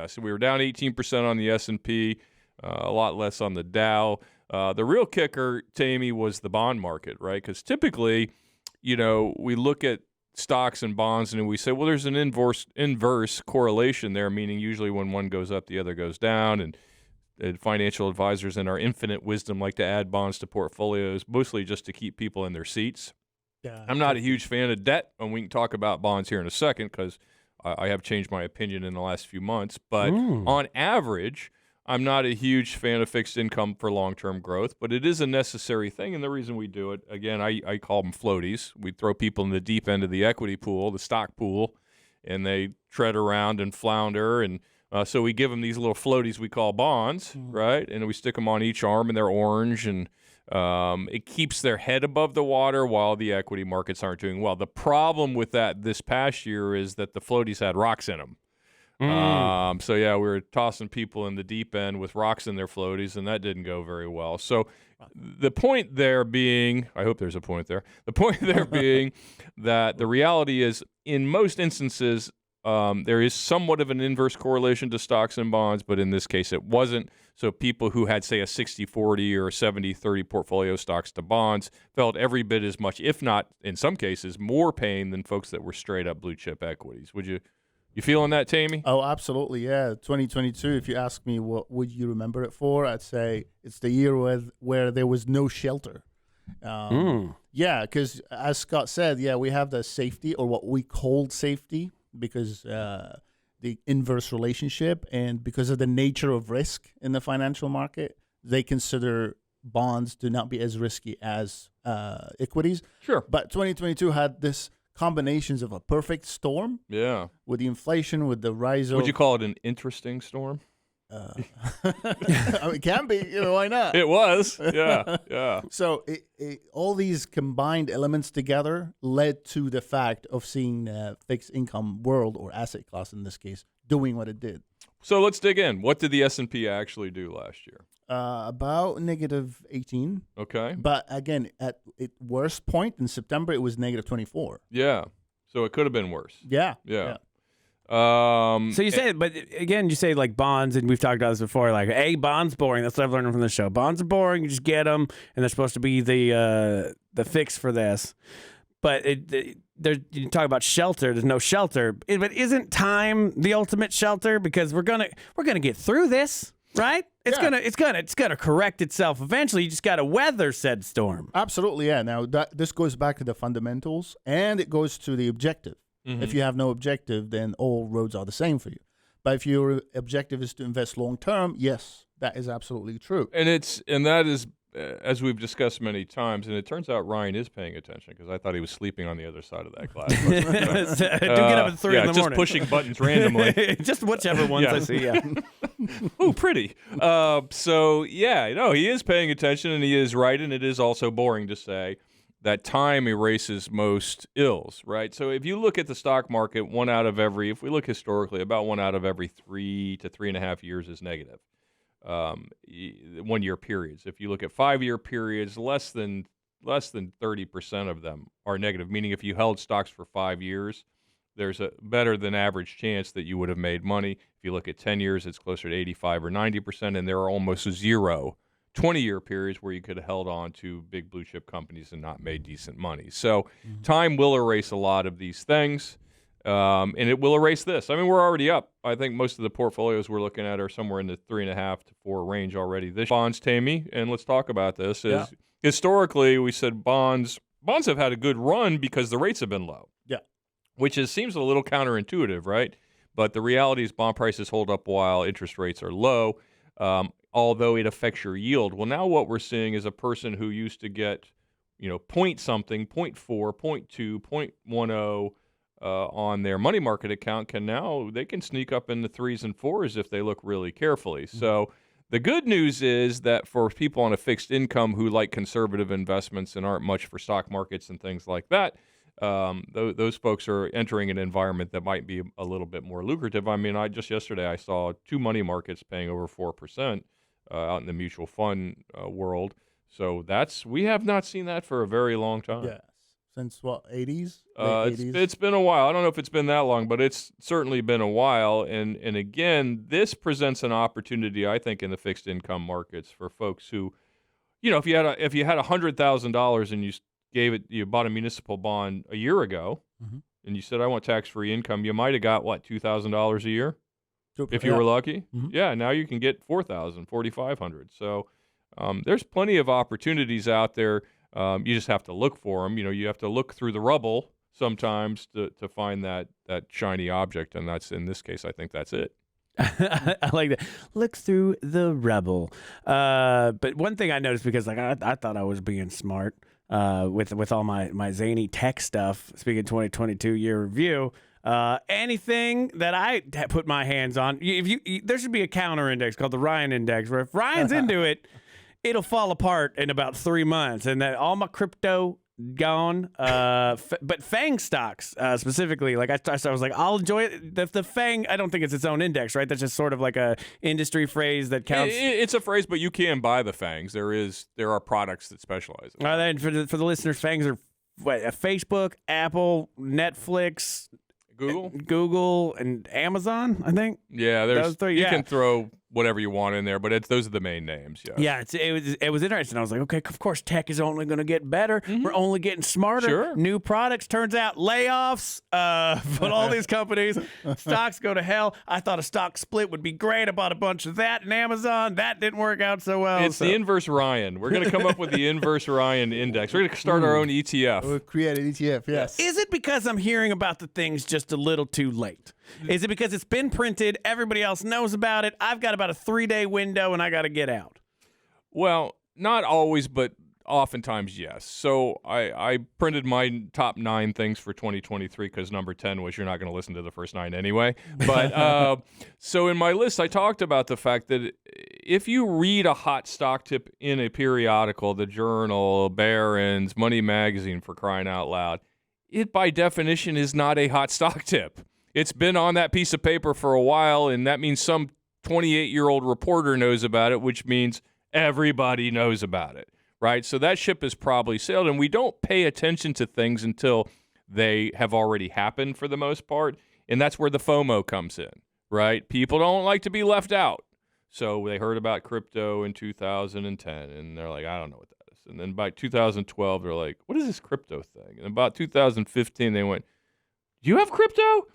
less. We were down 18% on the S&P, a lot less on the Dow. The real kicker, Tammy, was the bond market, right? Because typically, we look at stocks and bonds and we say, well, there's an inverse correlation there, meaning usually when one goes up, the other goes down. And financial advisors in our infinite wisdom like to add bonds to portfolios, mostly just to keep people in their seats. Yeah, I'm not a huge fan of debt, and we can talk about bonds here in a second because I have changed my opinion in the last few months. But on average, I'm not a huge fan of fixed income for long-term growth, but it is a necessary thing, and the reason we do it, again, I call them floaties. We throw people in the deep end of the equity pool, the stock pool, and they tread around and flounder, and so we give them these little floaties we call bonds, right? And we stick them on each arm, and they're orange, and it keeps their head above the water while the equity markets aren't doing well. The problem with that this past year is that the floaties had rocks in them. So, yeah, we were tossing people in the deep end with rocks in their floaties, and that didn't go very well. So the point there being, I hope there's a point there, the point there being that the reality is in most instances, there is somewhat of an inverse correlation to stocks and bonds, but in this case it wasn't. So people who had, say, a 60-40 or a 70-30 portfolio stocks to bonds felt every bit as much, if not, in some cases, more pain than folks that were straight-up blue-chip equities. Would you feeling that, Tammy? Oh, absolutely, yeah. 2022, if you ask me what would you remember it for, I'd say it's the year where there was no shelter. Yeah, because as Scott said, yeah, we have the safety, or what we called safety, because the inverse relationship, and because of the nature of risk in the financial market, they consider bonds to not be as risky as equities. Sure. But 2022 had this combinations of a perfect storm. Yeah. With the inflation, with the rise of... Would you call it an interesting storm? I mean, it can be, why not? It was, yeah. So all these combined elements together led to the fact of seeing the fixed income world, or asset class in this case, doing what it did. So let's dig in. What did the S&P actually do last year? About negative 18. Okay. But again, at its worst point in September, it was negative 24. Yeah. So it could have been worse. Yeah. So you say it, but again, you say like bonds, and we've talked about this before. Like, hey, bonds boring. That's what I've learned from the show. Bonds are boring. You just get them, and they're supposed to be the fix for this. But you talk about shelter. There's no shelter. But isn't time the ultimate shelter? Because we're gonna get through this, right? It's gonna correct itself eventually. You just got to weather said storm. Absolutely, yeah. Now this goes back to the fundamentals, and it goes to the objective. Mm-hmm. If you have no objective, then all roads are the same for you. But if your objective is to invest long term, yes, that is absolutely true. And that is, as we've discussed many times, and it turns out Ryan is paying attention, because I thought he was sleeping on the other side of that glass. Do get up at 3 in the morning. Just pushing buttons randomly. Just whichever ones I see. Yeah. Ooh, pretty. So yeah, he is paying attention, and he is right, and it is also boring to say that time erases most ills, right? So if you look at the stock market, if we look historically, about 1 out of every 3 to 3.5 years is negative. 1 year periods. If you look at 5-year periods, less than 30% of them are negative, meaning if you held stocks for 5 years, there's a better than average chance that you would have made money. If you look at 10 years, it's closer to 85 or 90%, and there are almost zero 20-year periods where you could have held on to big blue chip companies and not made decent money. So time will erase a lot of these things, and it will erase this. I mean, we're already up. I think most of the portfolios we're looking at are somewhere in the 3.5 to 4 range already. This bonds, Tammy, and let's talk about this, is historically we said bonds have had a good run because the rates have been low. Yeah. Which seems a little counterintuitive, right? But the reality is bond prices hold up while interest rates are low. Although it affects your yield. Well, now what we're seeing is a person who used to get, point something, 0.4, 0.2, 0.10 on their money market account they can sneak up in the 3s and 4s if they look really carefully. Mm-hmm. So the good news is that for people on a fixed income who like conservative investments and aren't much for stock markets and things like that, those folks are entering an environment that might be a little bit more lucrative. I mean, yesterday I saw 2 money markets paying over 4%. Out in the mutual fund world. So we have not seen that for a very long time. Yes. since what, 80s? It's been a while. I don't know if it's been that long, but it's certainly been a while. And again, this presents an opportunity, I think, in the fixed income markets for folks who, if you had $100,000 and you bought a municipal bond a year ago, and you said, I want tax-free income, you might have got $2,000 a year if you were lucky. Yeah, now you can get $4,000, $4,500. So there's plenty of opportunities out there. You just have to look for them. You have to look through the rubble sometimes to find that shiny object, and that's, in this case, I think that's it. I like that. Look through the rubble. But one thing I noticed, because I thought I was being smart with all my zany tech stuff, speaking of 2022 year review, anything that I put my hands on, there should be a counter index called the Ryan index, where if Ryan's into it, it'll fall apart in about 3 months, and that all my crypto gone. But FANG stocks specifically, I was like, I'll enjoy it. The FANG, I don't think it's its own index, right? That's just sort of like a industry phrase that counts. It's a phrase, but you can buy the FANGs. There are products that specialize in it. Then for the listeners, FANGs are Facebook, Apple, Netflix, Google, and Amazon, I think. Yeah, those three. You can throw whatever you want in there, but those are the main names. Yeah, it was interesting. I was like, okay, of course, tech is only going to get better. We're only getting smarter. Sure. New products. Turns out layoffs. But all these companies, stocks go to hell. I thought a stock split would be great. I bought a bunch of that in Amazon. That didn't work out so well. It's the inverse Ryan. We're going to come up with the inverse Ryan index. We're going to start our own ETF. We'll create an ETF. Yes. Is it because I'm hearing about the things just a little too late? Is it because it's been printed, everybody else knows about it, I've got about a 3-day window, and I got to get out? Well, not always, but oftentimes, yes. So I printed my top 9 things for 2023 because number 10 was you're not going to listen to the first 9 anyway. But so in my list, I talked about the fact that if you read a hot stock tip in a periodical, the Journal, Barron's, Money Magazine, for crying out loud, it by definition is not a hot stock tip. It's been on that piece of paper for a while, and that means some 28-year-old reporter knows about it, which means everybody knows about it, right? So that ship has probably sailed, and we don't pay attention to things until they have already happened for the most part, and that's where the FOMO comes in, right? People don't like to be left out. So they heard about crypto in 2010, and they're like, I don't know what that is. And then by 2012, they're like, what is this crypto thing? And about 2015, they went, do you have crypto?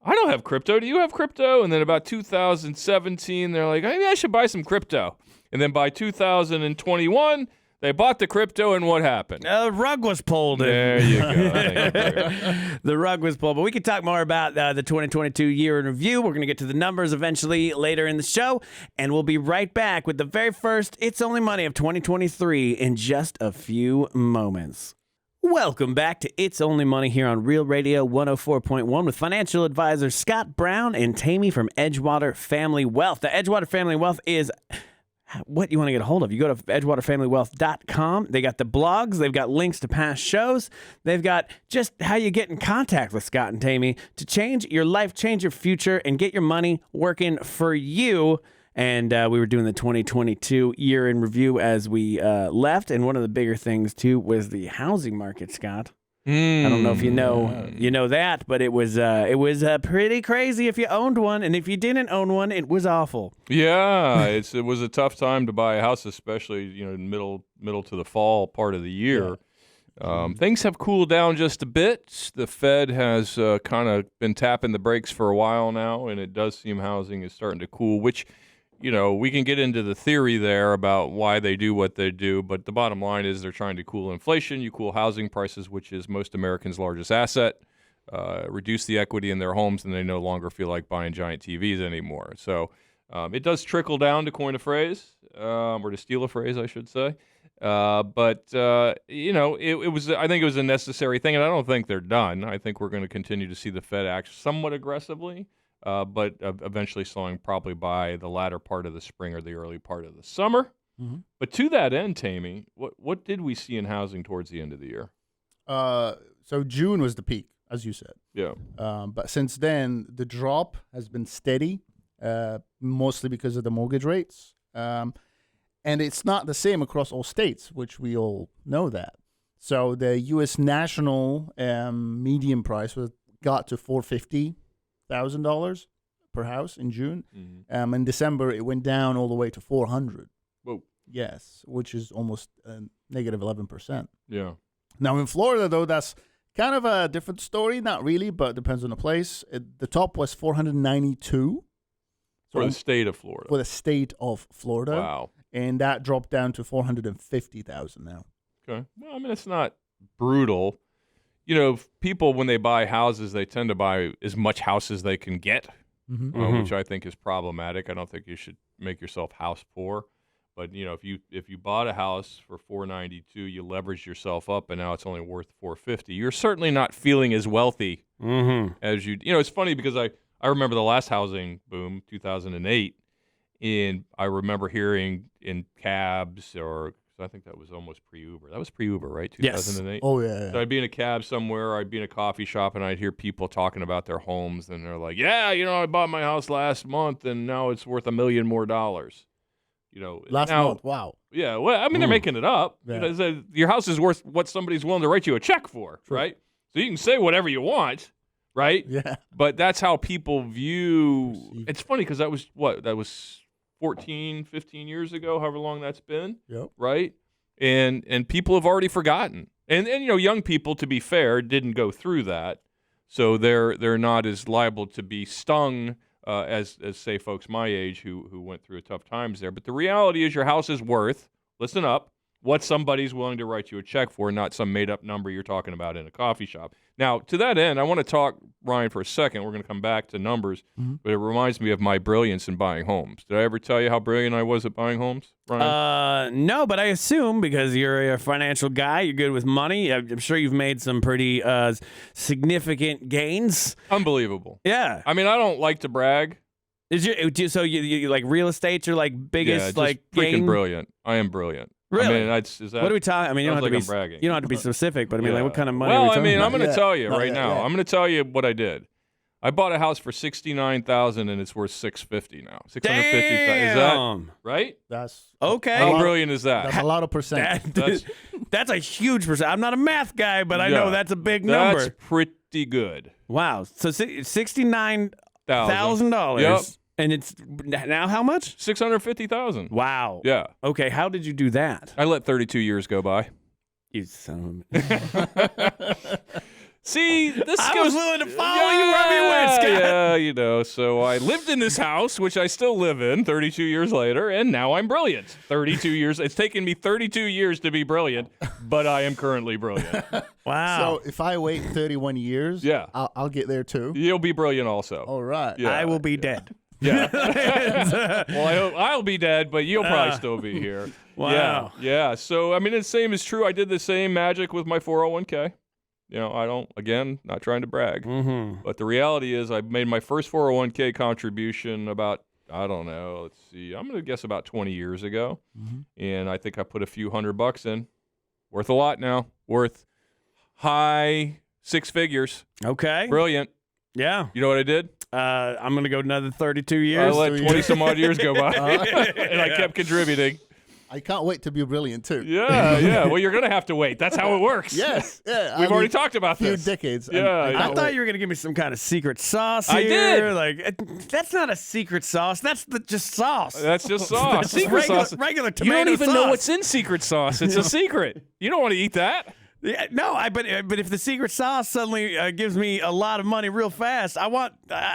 I don't have crypto. Do you have crypto? And then about 2017, they're like, maybe I should buy some crypto. And then by 2021, they bought the crypto, and what happened? The rug was pulled. There you go. The rug was pulled. But we can talk more about the 2022 year in review. We're going to get to the numbers eventually later in the show. And we'll be right back with the very first It's Only Money of 2023 in just a few moments. Welcome back to It's Only Money here on Real Radio 104.1 with financial advisors Scott Brown and Tammy from Edgewater Family Wealth. The Edgewater Family Wealth is what you want to get a hold of. You go to edgewaterfamilywealth.com. They got the blogs. They've got links to past shows. They've got just how you get in contact with Scott and Tammy to change your life, change your future, and get your money working for you. And we were doing the 2022 year in review as we left. And one of the bigger things, too, was the housing market, Scott. I don't know if you know that, but it was pretty crazy if you owned one. And if you didn't own one, it was awful. Yeah, it was a tough time to buy a house, especially middle to the fall part of the year. Yeah. Things have cooled down just a bit. The Fed has kind of been tapping the brakes for a while now, and it does seem housing is starting to cool, which we can get into the theory there about why they do what they do, but the bottom line is they're trying to cool inflation. You cool housing prices, which is most Americans' largest asset, reduce the equity in their homes, and they no longer feel like buying giant TVs anymore. So it does trickle down, to coin a phrase, or to steal a phrase, I should say. But it was. I think it was a necessary thing, and I don't think they're done. I think we're going to continue to see the Fed act somewhat aggressively. But eventually slowing probably by the latter part of the spring or the early part of the summer. Mm-hmm. But to that end, Tammy, what did we see in housing towards the end of the year? So June was the peak, as you said. Yeah. But since then, the drop has been steady, mostly because of the mortgage rates. And it's not the same across all states, which we all know that. So the U.S. national median price got to $450,000 per house in June. In December, it went down all the way to $400,000. Whoa. Yes, which is almost negative 11%. Yeah. Now in Florida, though, that's kind of a different story. Not really, but it depends on the place. The top was $492,000 For the state of Florida. For the state of Florida. Wow. And that dropped down to $450,000 now. Okay. Well, I mean, it's not brutal. You know, people, when they buy houses, they tend to buy as much house as they can get, which I think is problematic. I don't think you should make yourself house poor. But, you know, if you bought a house for $492,000, you leveraged yourself up, and now it's only worth $450,000, you're certainly not feeling as wealthy as you. You know, it's funny because I remember the last housing boom, 2008, and I remember hearing in cabs I think that was almost pre-Uber. That was pre-Uber, right? 2008? Yes. Oh, yeah. So I'd be in a cab somewhere, I'd be in a coffee shop, and I'd hear people talking about their homes, and they're like, yeah, you know, I bought my house last month, and now it's worth $1 million more. You know, last month, wow. Yeah, well, I mean, they're making it up. Yeah. You know, your house is worth what somebody's willing to write you a check for, right? So you can say whatever you want, right? Yeah. But that's how people view. It's funny because that was 14, 15 years ago, however long that's been, right? And people have already forgotten. And you know, young people, to be fair, didn't go through that, so they're not as liable to be stung as say folks my age who went through tough times there. But the reality is, your house is worth, listen up, what somebody's willing to write you a check for, not some made-up number you're talking about in a coffee shop. Now, to that end, I want to talk, Ryan, for a second. We're going to come back to numbers, but it reminds me of my brilliance in buying homes. Did I ever tell you how brilliant I was at buying homes, Ryan? No, but I assume because you're a financial guy, you're good with money. I'm sure you've made some pretty significant gains. Unbelievable. Yeah. I mean, I don't like to brag. So you like real estate? You're like biggest just freaking gain? Brilliant. I am brilliant. Really? I mean, is that? What are we talking? I mean, you don't have to be bragging. You don't have to be specific, but I mean, like, what kind of money? Are we Well, I talking mean, about? I'm going to tell you right now. I'm going to tell you what I did. I bought a house for $69,000 and it's worth $650 now. $650,000. Is that right? That's okay. How brilliant is that? That's a lot of percent. That's a huge percent. I'm not a math guy, but I know that's a big number. That's pretty good. Wow. So $69,000. Yep. And it's now how much? $650,000. Wow. Yeah. Okay. How did you do that? I let 32 years go by. You son of a. See, I was willing to follow you wherever you went, Scott. Yeah, you know. So I lived in this house, which I still live in 32 years later, and now I'm brilliant. 32 years. It's taken me 32 years to be brilliant, but I am currently brilliant. Wow. So if I wait 31 years, I'll get there too. You'll be brilliant also. All right. Yeah. I will be dead. Yeah. Well, I hope I'll be dead, but you'll probably still be here. Wow. Yeah. So, I mean, the same is true. I did the same magic with my 401k. You know, not trying to brag. But the reality is I made my first 401k contribution about, I don't know, let's see, I'm going to guess about 20 years ago. And I think I put a few $100 in. Worth a lot now. Worth high six figures. Okay. Brilliant. Yeah. You know what I did? I'm going to go another 32 years. I let 20-some-odd years go by, and I kept contributing. I can't wait to be brilliant, too. Yeah. Well, you're going to have to wait. That's how it works. Yes. Yeah. We've already talked about this. A few decades. Yeah. I thought you were going to give me some kind of secret sauce here. I did. Like, that's not a secret sauce. That's just sauce. That's just sauce. Secret sauce. Regular tomato sauce. You don't even know what's in secret sauce. It's a secret. You don't want to eat that. Yeah, no, but if the secret sauce suddenly gives me a lot of money real fast, I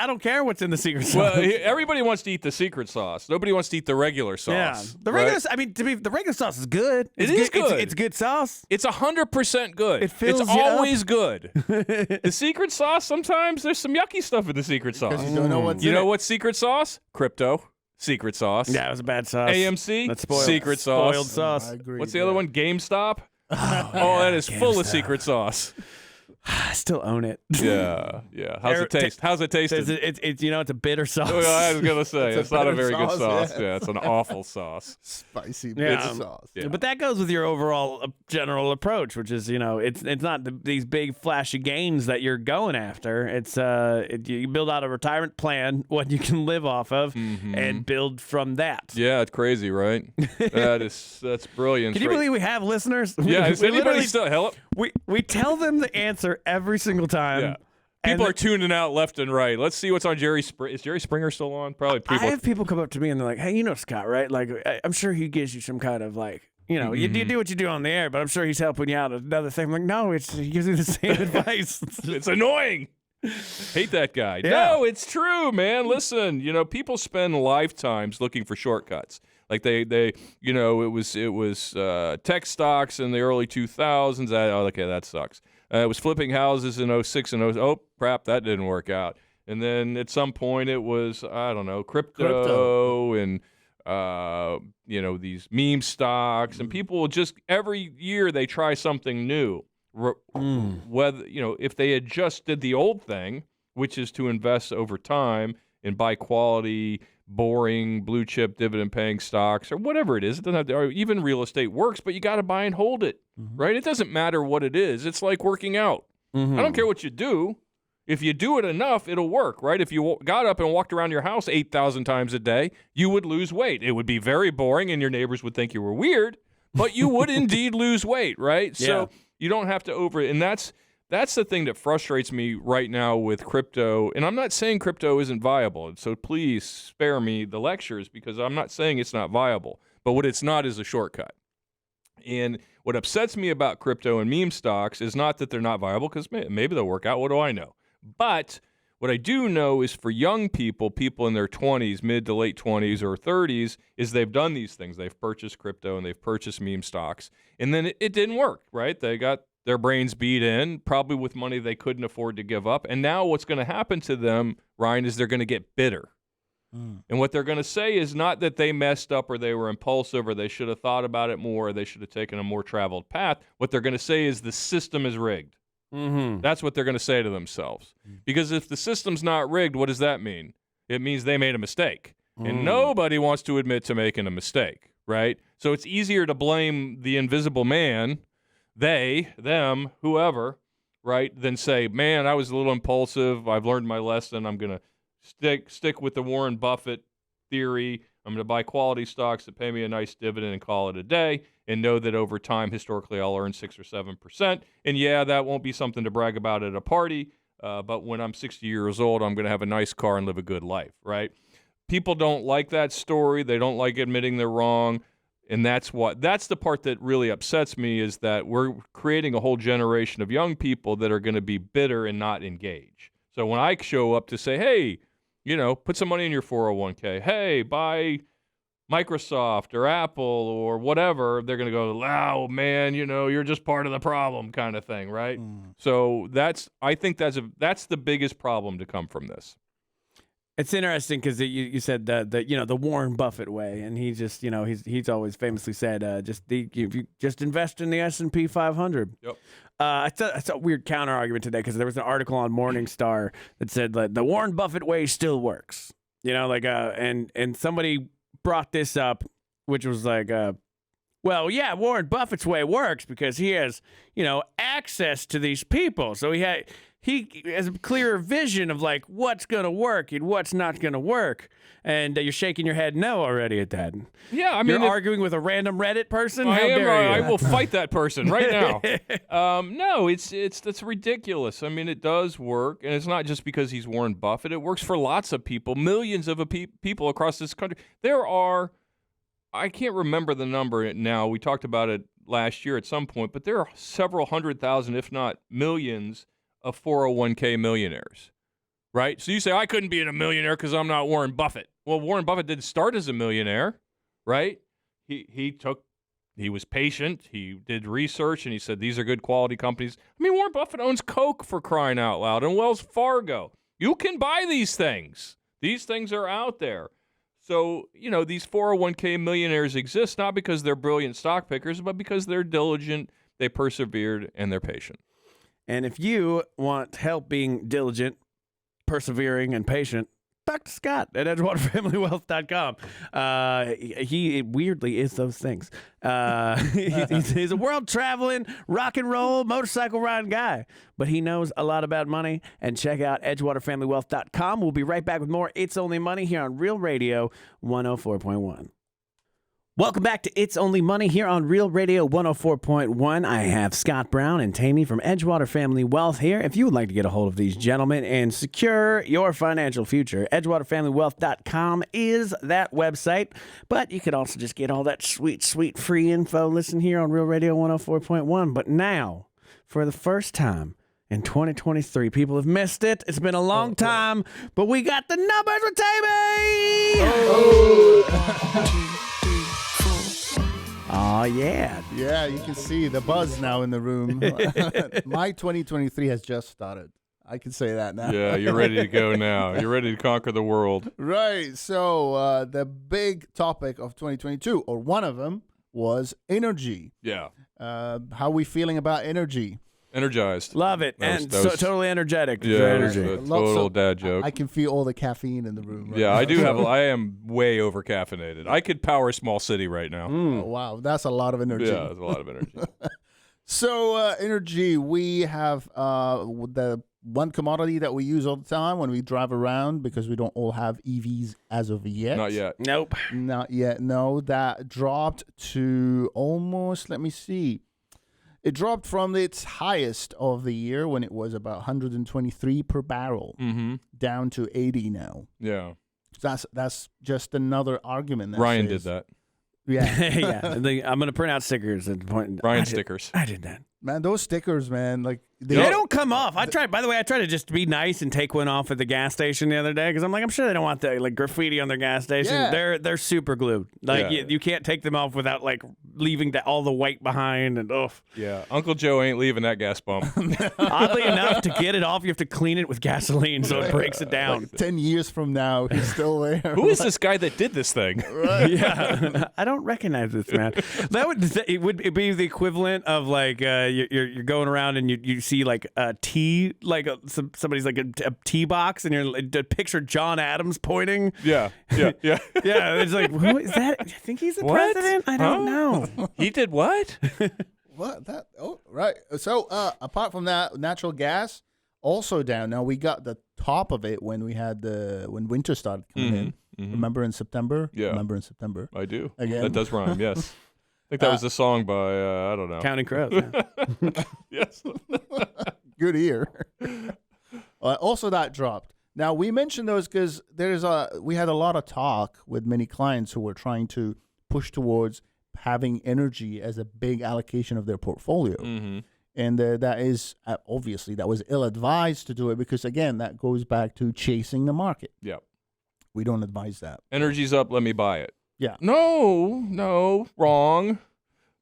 don't care what's in the secret sauce. Well, everybody wants to eat the secret sauce. Nobody wants to eat the regular sauce. Yeah, the regular. Right? I mean, the regular sauce is good. It's good. It's good sauce. It's 100% good. It fills it's always good. The secret sauce, sometimes there's some yucky stuff in the secret sauce. Because you don't know what's in You know what's secret sauce? Crypto. Secret sauce. Yeah, it was a bad sauce. AMC. That's spoiled. Secret sauce. Spoiled sauce. I agree. What's the other one? GameStop. Oh, that is full of secret sauce. I still own it. Yeah. How's it taste? How's it taste? It's it's a bitter sauce. Oh, I was gonna say it's not a very good sauce, sauce. Yeah, it's an awful sauce. Spicy Yeah. bitter sauce. Yeah. But that goes with your overall general approach, which is, it's not these big flashy gains that you're going after. It's you build out a retirement plan, what you can live off of, and build from that. Yeah, it's crazy, right? That's brilliant. Can you believe we have listeners? Yeah, is we anybody literally- still help? we tell them the answer every single time. Yeah. People are tuning out left and right. Let's see what's on Jerry Springer. Is Jerry Springer still on? Probably. People. I have people come up to me and they're like, "Hey, Scott, right? Like, I'm sure he gives you some kind of you do what you do on the air, but I'm sure he's helping you out another thing." I'm like, no, he gives me the same advice. It's annoying. Hate that guy. Yeah. No, it's true, man. Listen, people spend lifetimes looking for shortcuts. Like they it was tech stocks in the early 2000s. Okay, that sucks. It was flipping houses in 06 and 0. Oh, crap, that didn't work out. And then at some point it was, I don't know, crypto. And these meme stocks, and people will just every year they try something new. Whether if they had just did the old thing, which is to invest over time and buy quality, boring, blue chip, dividend paying stocks or whatever it is, it doesn't have to, or even real estate works, but you got to buy and hold it, right? It doesn't matter what it is. It's like working out. I don't care what you do. If you do it enough, it'll work, right? If you got up and walked around your house 8,000 times a day, you would lose weight. It would be very boring, and your neighbors would think you were weird, but you would indeed lose weight, right? Yeah. So you don't have to and that's the thing that frustrates me right now with crypto. And I'm not saying crypto isn't viable, so please spare me the lectures because I'm not saying it's not viable. But what it's not is a shortcut. And what upsets me about crypto and meme stocks is not that they're not viable, because maybe they'll work out. What do I know? But what I do know is for young people in their 20s, mid to late 20s or 30s, is they've done these things. They've purchased crypto and they've purchased meme stocks. And then it didn't work, right? They got their brains beat in, probably with money they couldn't afford to give up. And now what's going to happen to them, Ryan, is they're going to get bitter. And what they're going to say is not that they messed up or they were impulsive or they should have thought about it more or they should have taken a more traveled path. What they're going to say is the system is rigged. That's what they're going to say to themselves. Because if the system's not rigged, what does that mean? It means they made a mistake. And nobody wants to admit to making a mistake, right? So it's easier to blame the invisible man, they, them, whoever, right, than say, man, I was a little impulsive. I've learned my lesson. I'm going to stick with the Warren Buffett theory. I'm going to buy quality stocks that pay me a nice dividend and call it a day, and know that over time, historically, I'll earn 6 or 7%. And yeah, that won't be something to brag about at a party, but when I'm 60 years old, I'm going to have a nice car and live a good life, right? People don't like that story. They don't like admitting they're wrong. And that's the part that really upsets me, is that we're creating a whole generation of young people that are going to be bitter and not engage. So when I show up to say, hey, put some money in your 401k. Hey, buy Microsoft or Apple or whatever, they're going to go, wow, man, you're just part of the problem kind of thing, right? So I think that's the biggest problem to come from this. It's interesting because you said the Warren Buffett way, and he just he's always famously said if you just invest in the S&P 500. Yep. I saw a weird counter argument today because there was an article on Morningstar that said that the Warren Buffett way still works. And somebody brought this up, which was like, well, yeah, Warren Buffett's way works because he has access to these people, so he has a clearer vision of like what's going to work and what's not going to work. And you're shaking your head no already at that. Yeah, I mean, you're arguing with a random Reddit person. How dare you? I will fight that person right now. No, that's ridiculous. I mean, it does work, and it's not just because he's Warren Buffett. It works for lots of people, millions of people across this country. There are, I can't remember the number now. We talked about it last year at some point, but there are several 100,000, if not millions, of 401k millionaires, right? So you say, I couldn't be a millionaire because I'm not Warren Buffett. Well, Warren Buffett didn't start as a millionaire, right? He was patient. He did research, and he said, these are good quality companies. I mean, Warren Buffett owns Coke, for crying out loud, and Wells Fargo. You can buy these things. These things are out there. So, these 401k millionaires exist not because they're brilliant stock pickers, but because they're diligent, they persevered, and they're patient. And if you want help being diligent, persevering, and patient, talk to Scott at EdgewaterFamilyWealth.com. He weirdly is those things. He's a world-traveling, rock and roll, motorcycle riding guy, but he knows a lot about money. And check out EdgewaterFamilyWealth.com. We'll be right back with more It's Only Money here on Real Radio 104.1. Welcome back to It's Only Money here on Real Radio 104.1. I have Scott Brown and Tammy from Edgewater Family Wealth here. If you would like to get a hold of these gentlemen and secure your financial future, EdgewaterFamilyWealth.com is that website. But you could also just get all that sweet, sweet free info. Listen here on Real Radio 104.1. But now, for the first time in 2023, people have missed it. It's been a long time, but we got the numbers with Tammy! Oh, yeah. Yeah, you can see the buzz now in the room. My 2023 has just started. I can say that now. Yeah, you're ready to go now. You're ready to conquer the world. Right. So the big topic of 2022, or one of them, was energy. Yeah. How are we feeling about energy? Energized. Love it. Totally energetic. Yeah, energy. a total dad joke. I can feel all the caffeine in the room. Right yeah, now. I am way over caffeinated. I could power a small city right now. Oh, wow, that's a lot of energy. Yeah, that's a lot of energy. So energy, we have the one commodity that we use all the time when we drive around, because we don't all have EVs as of yet. Not yet. Nope. Not yet. No, that dropped to almost, let me see. It dropped from its highest of the year when it was about 123 per barrel down to 80 now. Yeah. That's just another argument. Ryan did that. Yeah. Yeah. I'm going to print out stickers at the point. Ryan stickers. I did that. Man, those stickers, man, like they don't come off. By the way, I tried to just be nice and take one off at the gas station the other day because I'm sure they don't want the graffiti on their gas station. Yeah. They're super glued. You can't take them off without leaving all the white behind and Yeah, Uncle Joe ain't leaving that gas pump. Oddly enough, to get it off, you have to clean it with gasoline so it breaks it down. 10 years from now, he's still there. Who is this guy that did this thing? Right. Yeah, I don't recognize this man. It would be the equivalent of you're going around and you see a tea, somebody's a tea box, and you're picture John Adams pointing. Yeah. Yeah. It's who is that? I think he's the president. I don't know. He did what? What that? Oh, right. So apart from that, natural gas also down. Now we got the top of it when we had when winter started coming in. Remember in September? Yeah. Remember in September? I do. Again. That does rhyme. Yes. I think that was a song by I don't know. Counting Crows. Yeah. Yes. Good ear. Also, that dropped. Now we mentioned those because we had a lot of talk with many clients who were trying to push towards having energy as a big allocation of their portfolio, and that is obviously that was ill-advised to do it because again that goes back to chasing the market. Yeah. We don't advise that. Energy's up. Let me buy it. Yeah. No, wrong.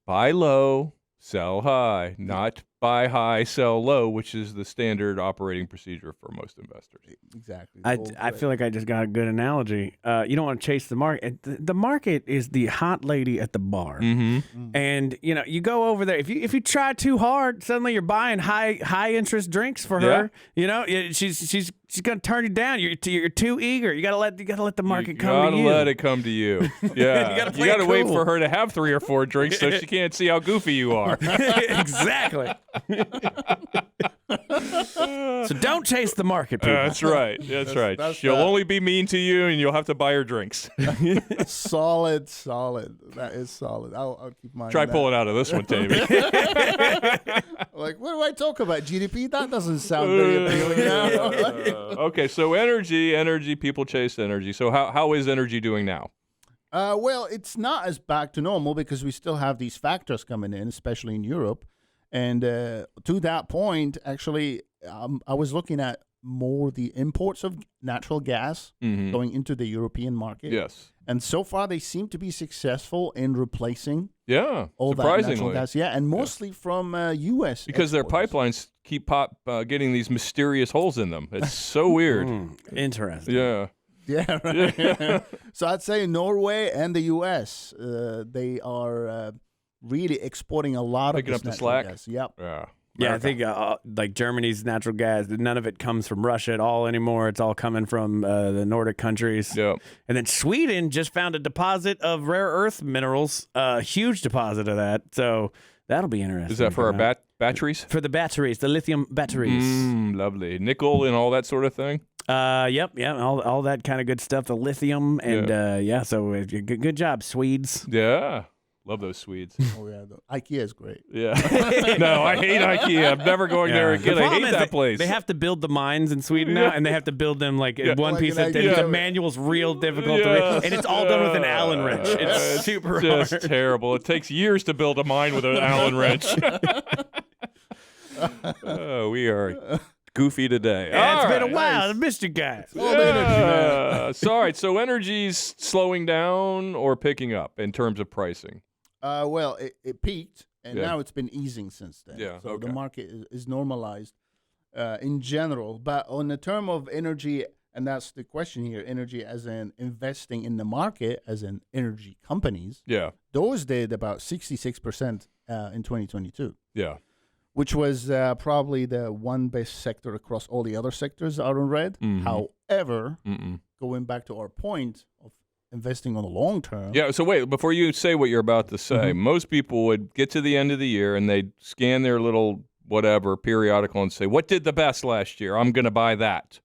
Buy low, sell high, not buy high, sell low, which is the standard operating procedure for most investors. Exactly. I feel like I just got a good analogy. You don't want to chase the market. The market is the hot lady at the bar, and you go over there. If you try too hard, suddenly you're buying high interest drinks for her. She's gonna turn you down. You're too eager. You gotta let the market come to you. You gotta let it come to you. Yeah, you gotta wait cool. for her to have 3 or 4 drinks so she can't see how goofy you are. Exactly. So don't chase the market, people. That's right. That's right. She'll only be mean to you, and you'll have to buy her drinks. Solid. That is solid. I'll keep mine. Try pulling out of this one, Tammy. What do I talk about? GDP? That doesn't sound very appealing now. Okay, so energy. People chase energy. So how is energy doing now? Well, it's not as back to normal because we still have these factors coming in, especially in Europe. And to that point, actually, I was looking at more the imports of natural gas going into the European market. Yes. And so far, they seem to be successful in replacing surprisingly. all that natural gas. Yeah, and mostly from U.S. Because exporters. their pipelines keep getting these mysterious holes in them. It's so weird. Interesting. Yeah. Yeah, right. Yeah. So I'd say Norway and the U.S., they are really exporting a lot Picking of up the this slack. natural gas. Yep. Yeah. Yeah, I think like Germany's natural gas, none of it comes from Russia at all anymore. It's all coming from the Nordic countries. Yep. And then Sweden just found a deposit of rare earth minerals, a huge deposit of that. So that'll be interesting. Is that for our batteries? For the batteries, the lithium batteries. Lovely. Nickel and all that sort of thing? Yep, all that kind of good stuff, the lithium. And so good job, Swedes. Yeah. Love those Swedes. Oh, yeah. IKEA is great. Yeah. No, I hate IKEA. I'm never going there again. I hate that place. They have to build the mines in Sweden now, and they have to build them like one piece at a time. The manual's real difficult to read, and it's all done with an Allen wrench. It's super just hard. terrible. It takes years to build a mine with an Allen wrench. We are goofy today. Yeah, it's been a while. I missed you guys. Sorry. So energy's slowing down or picking up in terms of pricing? Well, it peaked, and now it's been easing since then. Yeah, so okay. the market is normalized in general. But on the term of energy, and that's the question here, energy as in investing in the market, as in energy companies, those did about 66% in 2022. Yeah. Which was probably the one best sector across all the other sectors out on red. However, going back to our point of investing on the long term. Yeah, so wait, before you say what you're about to say, most people would get to the end of the year and they'd scan their little whatever periodical and say, what did the best last year? I'm going to buy that.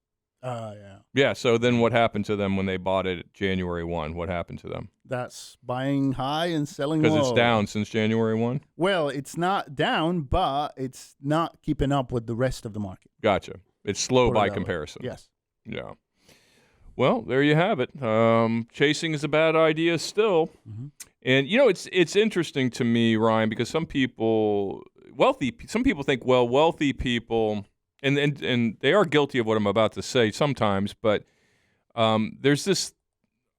Yeah. Yeah, so then what happened to them when they bought it January 1? What happened to them? That's buying high and selling low. Because it's down since January 1? Well, it's not down, but it's not keeping up with the rest of the market. Gotcha. It's slow by comparison. Yes. Yeah. Well, there you have it. Chasing is a bad idea still. And, you know, it's interesting to me, Ryan, because some people think, well, wealthy people, and they are guilty of what I'm about to say sometimes, but there's this,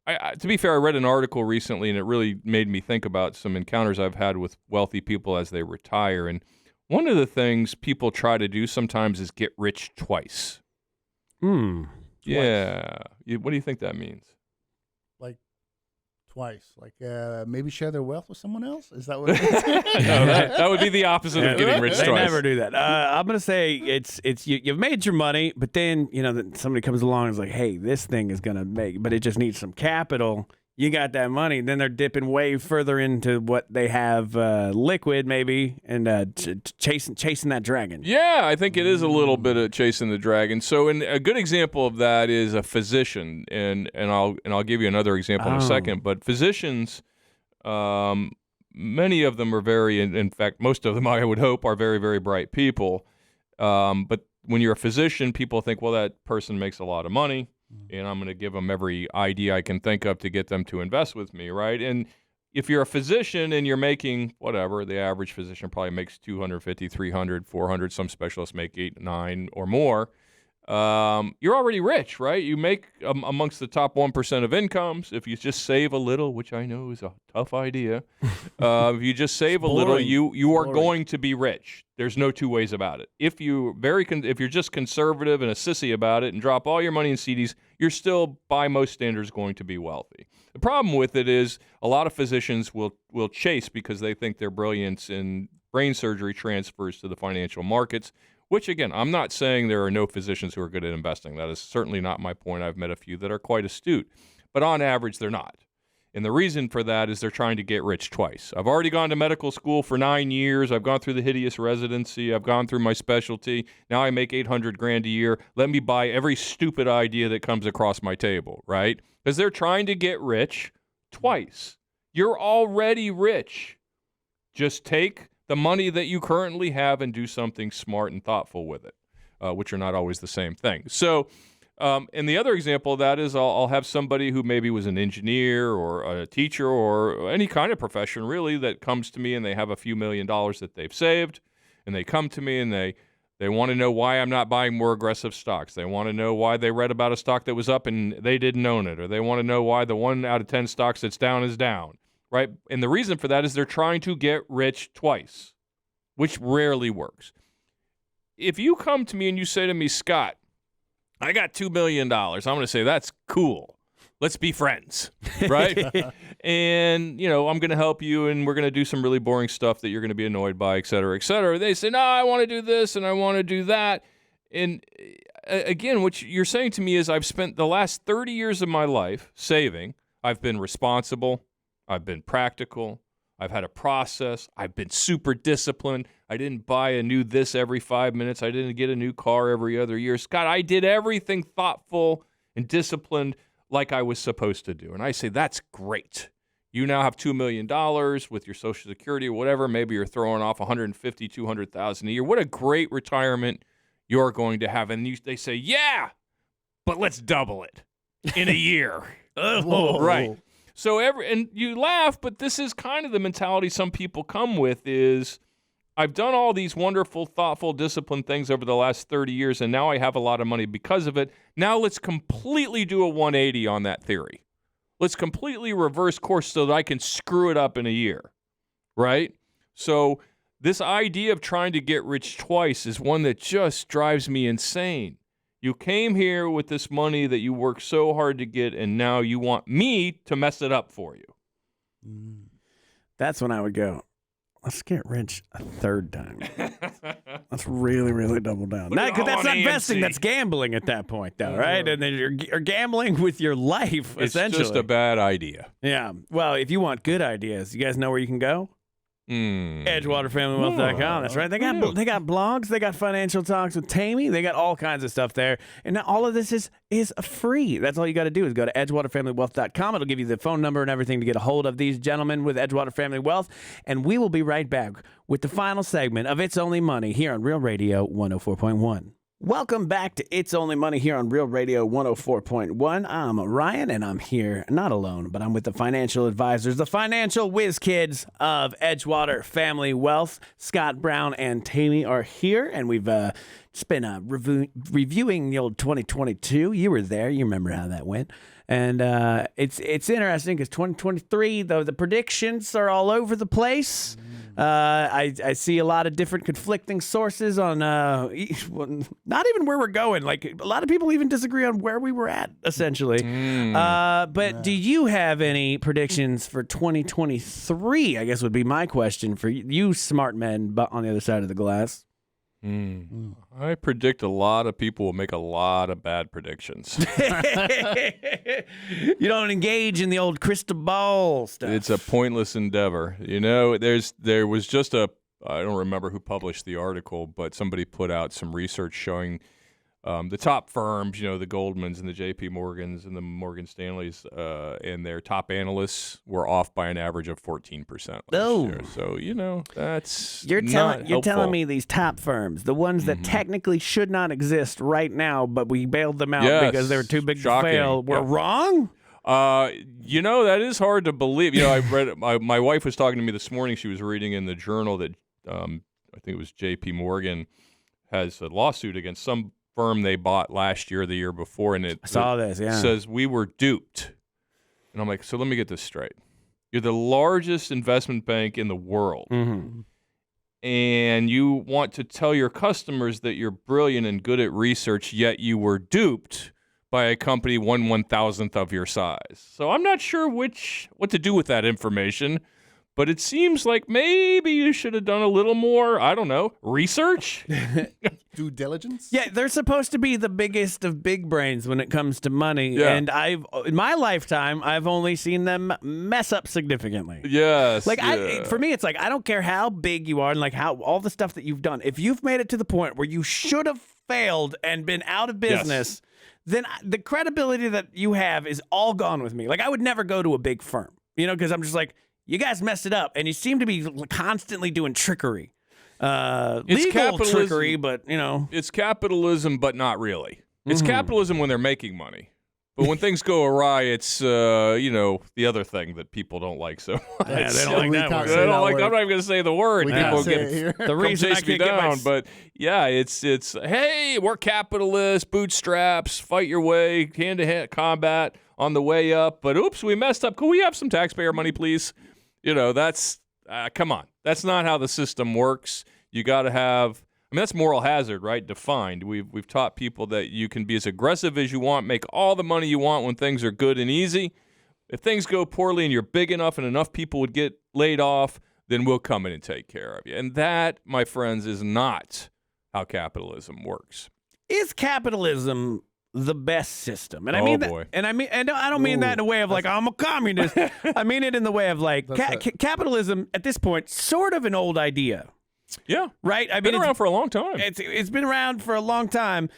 to be fair, I read an article recently, and it really made me think about some encounters I've had with wealthy people as they retire. And one of the things people try to do sometimes is get rich twice. Yeah. What do you think that means? Like twice. Like maybe share their wealth with someone else? Is that what it is? No, that would be the opposite of getting rich twice. They never do that. I'm going to say it's you've made your money, but then, somebody comes along and is like, hey, this thing is going to make, but it just needs some capital. You got that money. Then they're dipping way further into what they have liquid, maybe, and chasing that dragon. Yeah, I think it is a little bit of chasing the dragon. So, a good example of that is a physician, and I'll give you another example in a second. But physicians, many of them are very, in fact, most of them I would hope are very, very bright people. But when you're a physician, people think, well, that person makes a lot of money. And I'm going to give them every idea I can think of to get them to invest with me, right? And if you're a physician and you're making whatever, the average physician probably makes $250, $300, $400. Some specialists make $800, $900 or more. You're already rich, right? You make amongst the top 1% of incomes. If you just save a little, which I know is a tough idea, if you just save a little, you are going to be rich. There's no two ways about it. If you're just conservative and a sissy about it and drop all your money in CDs, you're still, by most standards, going to be wealthy. The problem with it is a lot of physicians will chase because they think their brilliance in brain surgery transfers to the financial markets, which, again, I'm not saying there are no physicians who are good at investing. That is certainly not my point. I've met a few that are quite astute. But on average, they're not. And the reason for that is they're trying to get rich twice. I've already gone to medical school for 9 years. I've gone through the hideous residency. I've gone through my specialty. Now I make $800,000 a year. Let me buy every stupid idea that comes across my table, right? Because they're trying to get rich twice. You're already rich. Just take the money that you currently have and do something smart and thoughtful with it, which are not always the same thing. So, and the other example of that is I'll have somebody who maybe was an engineer or a teacher or any kind of profession really that comes to me and they have a few $1 million that they've saved, and they come to me and they want to know why I'm not buying more aggressive stocks. They want to know why they read about a stock that was up and they didn't own it, or they want to know why the 1 out of 10 stocks that's down is down. Right? And the reason for that is they're trying to get rich twice, which rarely works. If you come to me and you say to me, Scott, I got $2 million, I'm going to say, that's cool. let's be friends, right? And, I'm going to help you, and we're going to do some really boring stuff that you're going to be annoyed by, et cetera, et cetera. They say, no, I want to do this, and I want to do that. And again, what you're saying to me is I've spent the last 30 years of my life saving. I've been responsible. I've been practical. I've had a process. I've been super disciplined. I didn't buy a new this every 5 minutes. I didn't get a new car every other year. Scott, I did everything thoughtful and disciplined like I was supposed to do. And I say, that's great. You now have $2 million with your Social Security or whatever. Maybe you're throwing off $150,000, $200,000 a year. What a great retirement you're going to have. And they say, yeah, but let's double it in a year. Whoa. Right. So and you laugh, but this is kind of the mentality some people come with is, I've done all these wonderful, thoughtful, disciplined things over the last 30 years, and now I have a lot of money because of it. Now let's completely do a 180 on that theory. Let's completely reverse course so that I can screw it up in a year, right? So this idea of trying to get rich twice is one that just drives me insane. You came here with this money that you worked so hard to get, and now you want me to mess it up for you. That's when I would go, let's get rich a third time. Let's really, really double down. Because that's not investing, that's gambling at that point, though, right? And then you're gambling with your life, essentially. It's just a bad idea. Yeah. Well, if you want good ideas, you guys know where you can go? EdgewaterFamilyWealth.com. That's right. They got blogs. They got financial talks with Tammy. They got all kinds of stuff there. And now all of this is free. That's all you got to do is go to EdgewaterFamilyWealth.com. It'll give you the phone number and everything to get a hold of these gentlemen with Edgewater Family Wealth. And we will be right back with the final segment of It's Only Money here on Real Radio 104.1. Welcome back to It's Only Money here on Real Radio 104.1. I'm Ryan, and I'm here, not alone, but I'm with the financial advisors, the financial whiz kids of Edgewater Family Wealth. Scott Brown and Tammy are here, and we've just been reviewing the old 2022. You were there. You remember how that went. And it's interesting because 2023, though, the predictions are all over the place. I see a lot of different conflicting sources on not even where we're going. Like a lot of people even disagree on where we were at, essentially. But do you have any predictions for 2023? I guess would be my question for you smart men on the other side of the glass. I predict a lot of people will make a lot of bad predictions. You don't engage in the old crystal ball stuff. It's a pointless endeavor. There was just I don't remember who published the article, but somebody put out some research showing the top firms, the Goldmans and the JP Morgans and the Morgan Stanleys, and their top analysts were off by an average of 14% last year. So, that's you're telling me these top firms, the ones that technically should not exist right now, but we bailed them out because they were too big to fail, were wrong? That is hard to believe. I read my wife was talking to me this morning. She was reading in the journal that I think it was JP Morgan has a lawsuit against some firm they bought last year or the year before, and it says we were duped. And I'm like, so let me get this straight. You're the largest investment bank in the world, and you want to tell your customers that you're brilliant and good at research, yet you were duped by a company 1/1000th of your size. So I'm not sure what to do with that information. But it seems like maybe you should have done a little more, I don't know, research? Due diligence? Yeah, they're supposed to be the biggest of big brains when it comes to money. Yeah. And in my lifetime, I've only seen them mess up significantly. Yes. For me, it's like, I don't care how big you are and how all the stuff that you've done. If you've made it to the point where you should have failed and been out of business, then the credibility that you have is all gone with me. I would never go to a big firm, because I'm just like, you guys messed it up, and you seem to be constantly doing trickery. Legal trickery, but, It's capitalism, but not really. It's capitalism when they're making money. But when things go awry, it's, the other thing that people don't like so much. Yeah, they don't like that word. I'm not even going to say the word. People get the reason I can't down. But, yeah, it's hey, we're capitalists, bootstraps, fight your way, hand-to-hand combat on the way up. But, oops, we messed up. Can we have some taxpayer money, please? That's, come on. That's not how the system works. You got to have, mean, that's moral hazard, right? Defined. We've taught people that you can be as aggressive as you want, make all the money you want when things are good and easy. If things go poorly and you're big enough and enough people would get laid off, then we'll come in and take care of you. And that, my friends, is not how capitalism works. Is capitalism the best system? And I mean, boy. And I don't mean that in a way of like I'm a communist. I mean it in the way of like capitalism at this point, sort of an old idea. Yeah, right. I mean, been around for a long time. It's been around for a long time.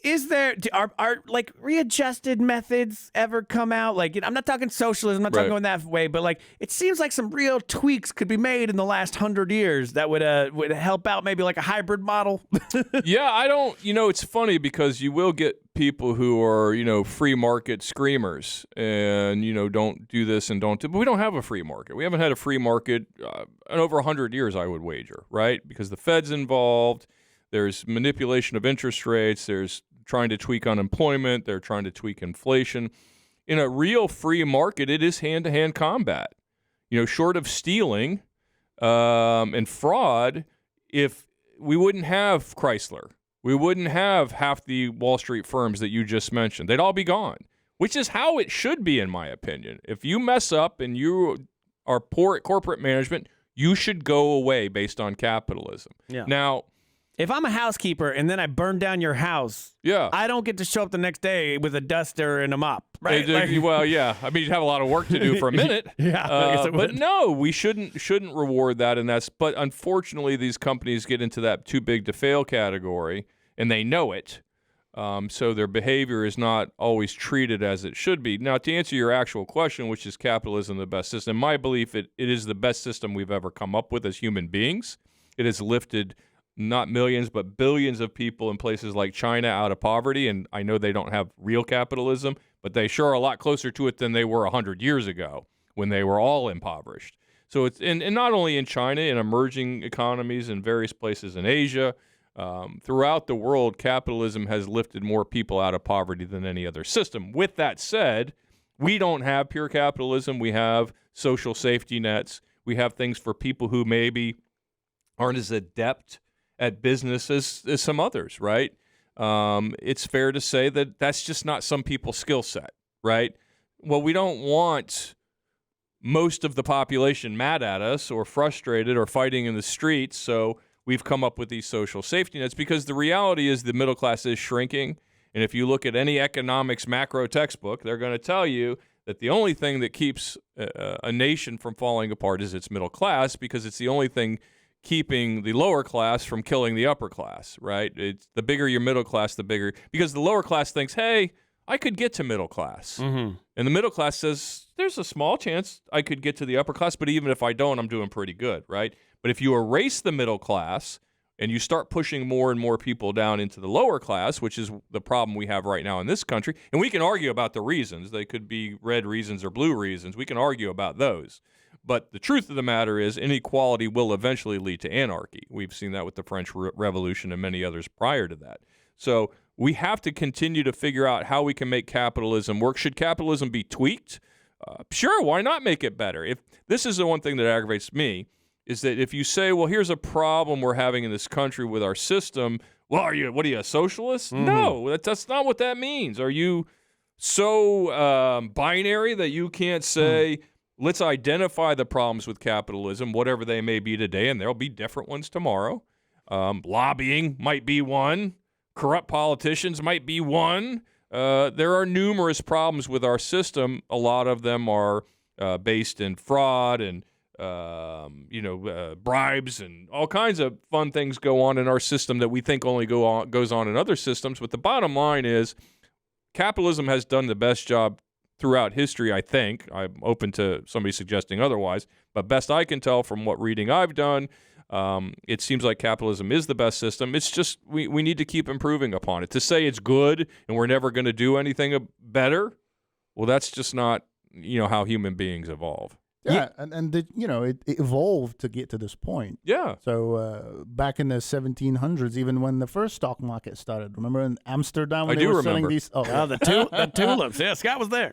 Is there are like readjusted methods ever come out? Like, I'm not talking socialism, I'm not talking going that way, but like it seems like some real tweaks could be made in the last 100 years that would help out maybe like a hybrid model. Yeah, I don't. It's funny because you will get people who are free market screamers and don't do this and don't do. But we don't have a free market. We haven't had a free market in over 100 years, I would wager, right? Because the Fed's involved. There's manipulation of interest rates. There's trying to tweak unemployment. They're trying to tweak inflation. In a real free market, it is hand-to-hand combat. Short of stealing and fraud, if we wouldn't have Chrysler, we wouldn't have half the Wall Street firms that you just mentioned. They'd all be gone, which is how it should be, in my opinion. If you mess up and you are poor at corporate management, you should go away based on capitalism. Yeah. Now, if I'm a housekeeper and then I burn down your house, I don't get to show up the next day with a duster and a mop, right? Well, yeah. I mean, you'd have a lot of work to do for a minute. But no, we shouldn't reward that. But unfortunately, these companies get into that too big to fail category, and they know it. So their behavior is not always treated as it should be. Now, to answer your actual question, which is capitalism the best system, my belief it is the best system we've ever come up with as human beings. It has lifted not millions, but billions of people in places like China out of poverty. And I know they don't have real capitalism, but they sure are a lot closer to it than they were 100 years ago when they were all impoverished. So it's and not only in China, in emerging economies in various places in Asia, throughout the world, capitalism has lifted more people out of poverty than any other system. With that said, we don't have pure capitalism. We have social safety nets. We have things for people who maybe aren't as adept at business as some others, right? It's fair to say that that's just not some people's skill set, right? Well, we don't want most of the population mad at us or frustrated or fighting in the streets, so we've come up with these social safety nets because the reality is the middle class is shrinking. And if you look at any economics macro textbook, they're going to tell you that the only thing that keeps a nation from falling apart is its middle class, because it's the only thing keeping the lower class from killing the upper class, right? It's the bigger your middle class, the bigger, because the lower class thinks, hey, I could get to middle class. Mm-hmm. And the middle class says, there's a small chance I could get to the upper class, but even if I don't, I'm doing pretty good, right? But if you erase the middle class and you start pushing more and more people down into the lower class, which is the problem we have right now in this country, and we can argue about the reasons. They could be red reasons or blue reasons. We can argue about those. But the truth of the matter is inequality will eventually lead to anarchy. We've seen that with the French Revolution and many others prior to that. So we have to continue to figure out how we can make capitalism work. Should capitalism be tweaked? Sure, why not make it better? If this is the one thing that aggravates me, is that if you say, well, here's a problem we're having in this country with our system, well, what are you, a socialist? Mm-hmm. No, that's not what that means. Are you so binary that you can't say, let's identify the problems with capitalism, whatever they may be today, and there'll be different ones tomorrow. Lobbying might be one. Corrupt politicians might be one. There are numerous problems with our system. A lot of them are based in fraud and bribes and all kinds of fun things go on in our system that we think only goes on in other systems. But the bottom line is capitalism has done the best job throughout history, I think. I'm open to somebody suggesting otherwise, but best I can tell from what reading I've done, it seems like capitalism is the best system. It's just we need to keep improving upon it. To say it's good and we're never going to do anything better, well, that's just not how human beings evolve. Yeah, and it evolved to get to this point. Yeah. So back in the 1700s, even when the first stock market started, remember in Amsterdam when I they do were remember. selling these? The tulips. Yeah, Scott was there.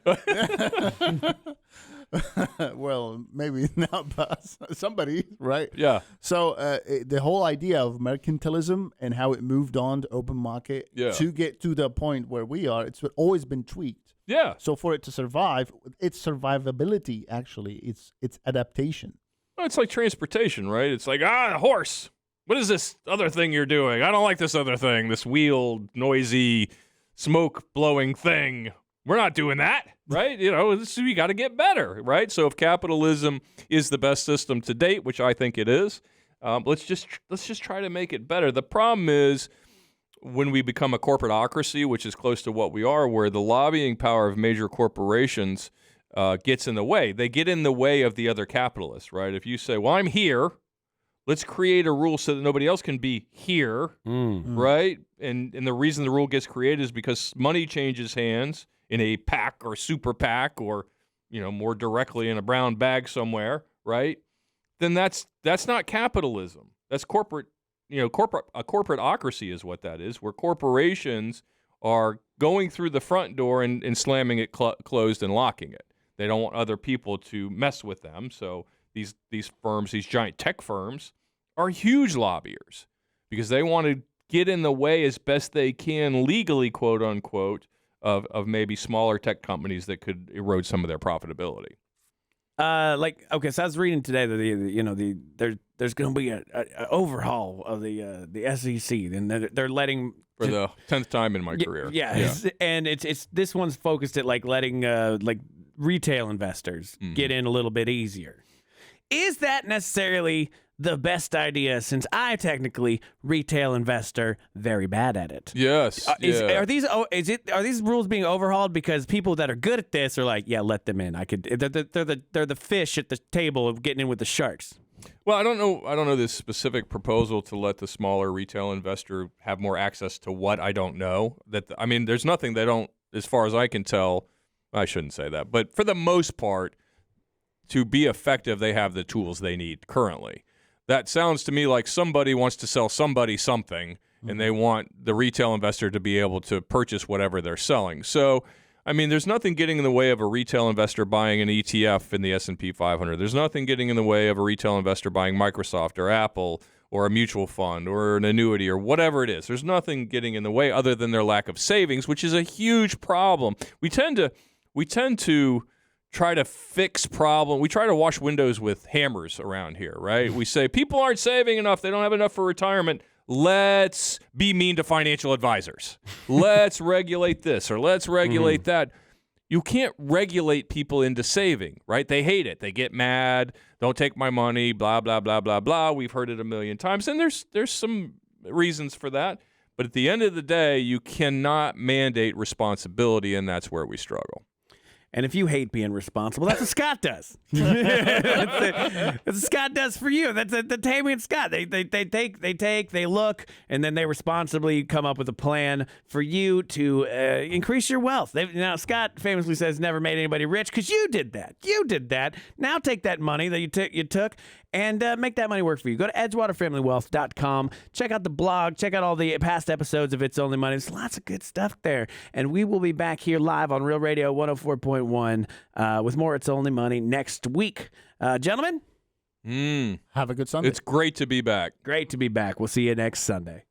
Well, maybe not, but somebody, right? Yeah. So the whole idea of mercantilism and how it moved on to open market to get to the point where we are, it's always been tweaked. Yeah. So for it to survive, its survivability, actually, it's adaptation. Well, it's like transportation, right? It's like, a horse. What is this other thing you're doing? I don't like this other thing, this wheeled, noisy, smoke-blowing thing. We're not doing that, right? We got to get better, right? So if capitalism is the best system to date, which I think it is, let's just try to make it better. The problem is when we become a corporatocracy, which is close to what we are, where the lobbying power of major corporations gets in the way. They get in the way of the other capitalists, right? If you say, well, I'm here, let's create a rule so that nobody else can be here, right? And the reason the rule gets created is because money changes hands in a PAC or super PAC or, more directly in a brown bag somewhere, right? Then that's not capitalism. That's corporate. A corporateocracy is what that is, where corporations are going through the front door and slamming it closed and locking it. They don't want other people to mess with them. So these firms, these giant tech firms, are huge lobbyers because they want to get in the way as best they can legally, quote unquote, of maybe smaller tech companies that could erode some of their profitability. So I was reading today that there's going to be an overhaul of the SEC, and they're letting for the 10th time in my career. Yeah. And it's this one's focused at letting retail investors get in a little bit easier. Is that necessarily the best idea, since I technically retail investor, very bad at it? Yes. Are these rules being overhauled because people that are good at this are like, yeah, let them in. They're the fish at the table of getting in with the sharks. Well, I don't know this specific proposal to let the smaller retail investor have more access to what. I don't know. There's nothing they don't, as far as I can tell. I shouldn't say that, but for the most part, to be effective, they have the tools they need currently. That sounds to me like somebody wants to sell somebody something, and they want the retail investor to be able to purchase whatever they're selling. So, there's nothing getting in the way of a retail investor buying an ETF in the S&P 500. There's nothing getting in the way of a retail investor buying Microsoft or Apple or a mutual fund or an annuity or whatever it is. There's nothing getting in the way other than their lack of savings, which is a huge problem. We tend to try to fix problem. We try to wash windows with hammers around here, right? We say people aren't saving enough. They don't have enough for retirement. Let's be mean to financial advisors. Let's regulate this or let's regulate that. You can't regulate people into saving, right? They hate it. They get mad. Don't take my money, blah, blah, blah, blah, blah. We've heard it a million times, and there's some reasons for that. But at the end of the day, you cannot mandate responsibility, and that's where we struggle. And if you hate being responsible, that's what Scott does. That's what Scott does for you. That's Tammy and Scott. They take, they look, and then they responsibly come up with a plan for you to increase your wealth. Now, Scott famously says never made anybody rich because you did that. You did that. Now take that money that you took and make that money work for you. Go to edgewaterfamilywealth.com. Check out the blog. Check out all the past episodes of It's Only Money. There's lots of good stuff there. And we will be back here live on Real Radio 104.1 with more It's Only Money next week. Gentlemen, have a good Sunday. It's great to be back. Great to be back. We'll see you next Sunday.